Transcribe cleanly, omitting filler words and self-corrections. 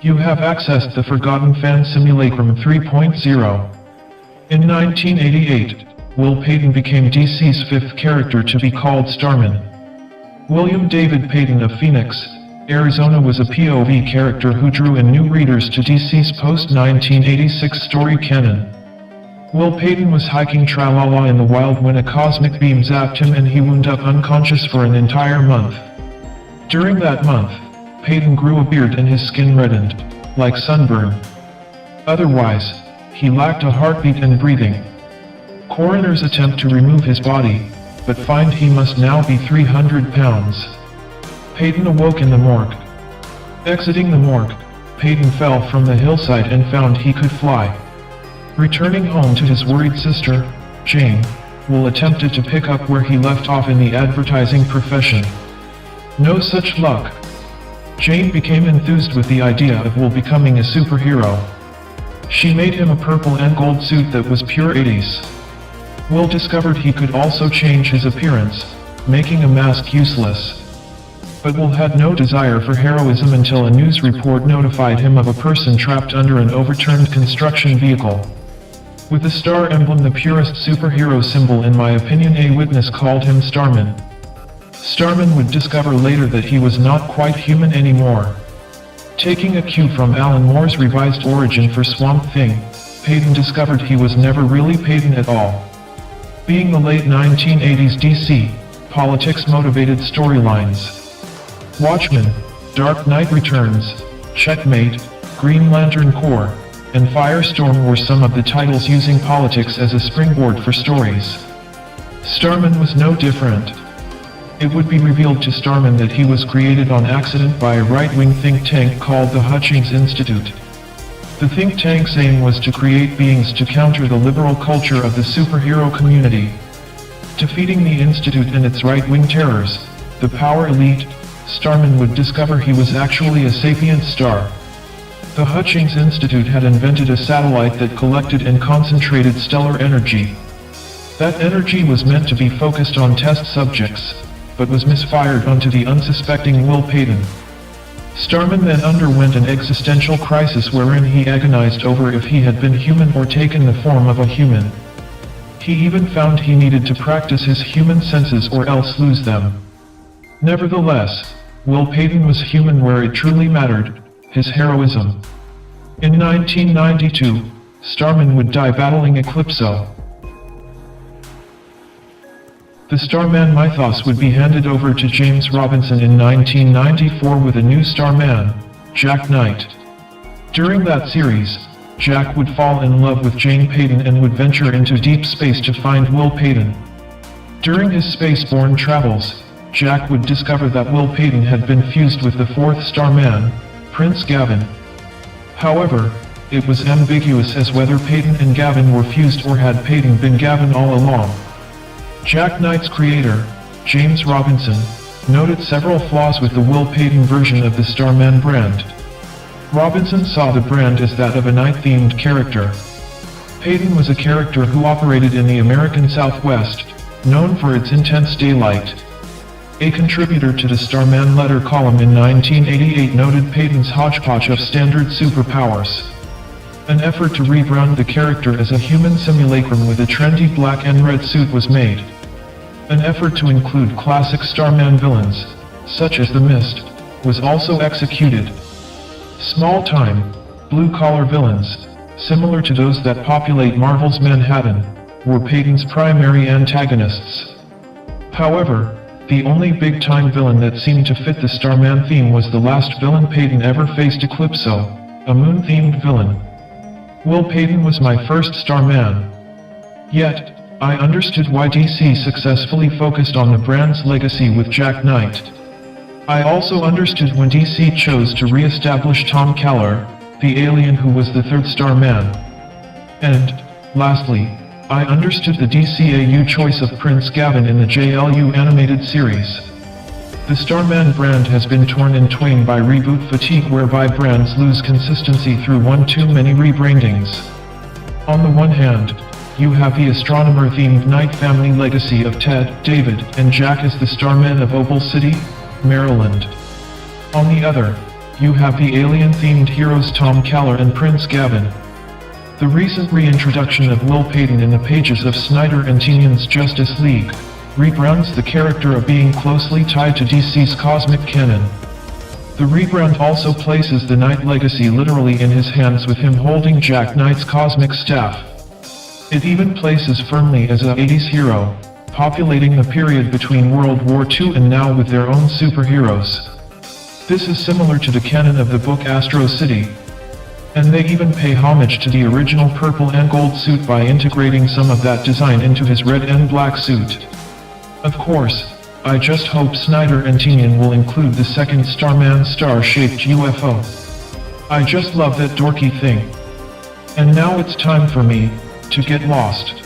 You have accessed the Forgotten Fan Simulacrum 3.0. In 1988, Will Payton became DC's fifth character to be called Starman. William David Payton of Phoenix, Arizona was a POV character who drew in new readers to DC's post-1986 story canon. Will Payton was hiking Tralala in the wild when a cosmic beam zapped him and he wound up unconscious for an entire month. During that month, Payton grew a beard and his skin reddened, like sunburn. Otherwise, he lacked a heartbeat and breathing. Coroners attempt to remove his body, but find he must now be 300 pounds. Payton awoke in the morgue. Exiting the morgue, Payton fell from the hillside and found he could fly. Returning home to his worried sister, Jane, Will attempted to pick up where he left off in the advertising profession. No such luck. Jane became enthused with the idea of Will becoming a superhero. She made him a purple and gold suit that was pure 80s. Will discovered he could also change his appearance, making a mask useless. But Will had no desire for heroism until a news report notified him of a person trapped under an overturned construction vehicle. With the star emblem the purest superhero symbol in my opinion, a witness called him Starman. Starman would discover later that he was not quite human anymore. Taking a cue from Alan Moore's revised origin for Swamp Thing, Payton discovered he was never really Payton at all. Being the late 1980s DC, politics-motivated storylines. Watchmen, Dark Knight Returns, Checkmate, Green Lantern Corps, and Firestorm were some of the titles using politics as a springboard for stories. Starman was no different. It would be revealed to Starman that he was created on accident by a right-wing think tank called the Hutchings Institute. The think tank's aim was to create beings to counter the liberal culture of the superhero community. Defeating the Institute and its right-wing terrors, the power elite, Starman would discover he was actually a sapient star. The Hutchings Institute had invented a satellite that collected and concentrated stellar energy. That energy was meant to be focused on test subjects, but was misfired onto the unsuspecting Will Payton. Starman then underwent an existential crisis wherein he agonized over if he had been human or taken the form of a human. He even found he needed to practice his human senses or else lose them. Nevertheless, Will Payton was human where it truly mattered, his heroism. In 1992, Starman would die battling Eclipso. The Starman mythos would be handed over to James Robinson in 1994 with a new Starman, Jack Knight. During that series, Jack would fall in love with Jane Payton and would venture into deep space to find Will Payton. During his spaceborne travels, Jack would discover that Will Payton had been fused with the fourth Starman, Prince Gavin. However, it was ambiguous as whether Payton and Gavin were fused or had Payton been Gavin all along. Jack Knight's creator, James Robinson, noted several flaws with the Will Payton version of the Starman brand. Robinson saw the brand as that of a night-themed character. Payton was a character who operated in the American Southwest, known for its intense daylight. A contributor to the Starman letter column in 1988 noted Payton's hodgepodge of standard superpowers. An effort to rebrand the character as a human simulacrum with a trendy black and red suit was made. An effort to include classic Starman villains, such as the Mist, was also executed. Small-time, blue-collar villains, similar to those that populate Marvel's Manhattan, were Payton's primary antagonists. However, the only big-time villain that seemed to fit the Starman theme was the last villain Payton ever faced, Eclipso, a moon-themed villain. Will Payton was my first Starman. Yet, I understood why DC successfully focused on the brand's legacy with Jack Knight. I also understood when DC chose to re-establish Tom Keller, the alien who was the third Starman. And, lastly, I understood the DCAU choice of Prince Gavin in the JLU animated series. The Starman brand has been torn in twain by reboot fatigue, whereby brands lose consistency through one too many rebrandings. On the one hand, you have the astronomer-themed Knight family legacy of Ted, David, and Jack as the Starmen of Opal City, Maryland. On the other, you have the alien-themed heroes Tom Keller and Prince Gavin. The recent reintroduction of Will Payton in the pages of Snyder and Tynion's Justice League rebrands the character of being closely tied to DC's cosmic canon. The rebrand also places the Knight legacy literally in his hands, with him holding Jack Knight's cosmic staff. It even places firmly as a 80s hero, populating the period between World War II and now with their own superheroes. This is similar to the canon of the book Astro City. And they even pay homage to the original purple and gold suit by integrating some of that design into his red and black suit. Of course, I just hope Snyder and Tynion will include the second Starman star-shaped UFO. I just love that dorky thing. And now it's time for me to get lost.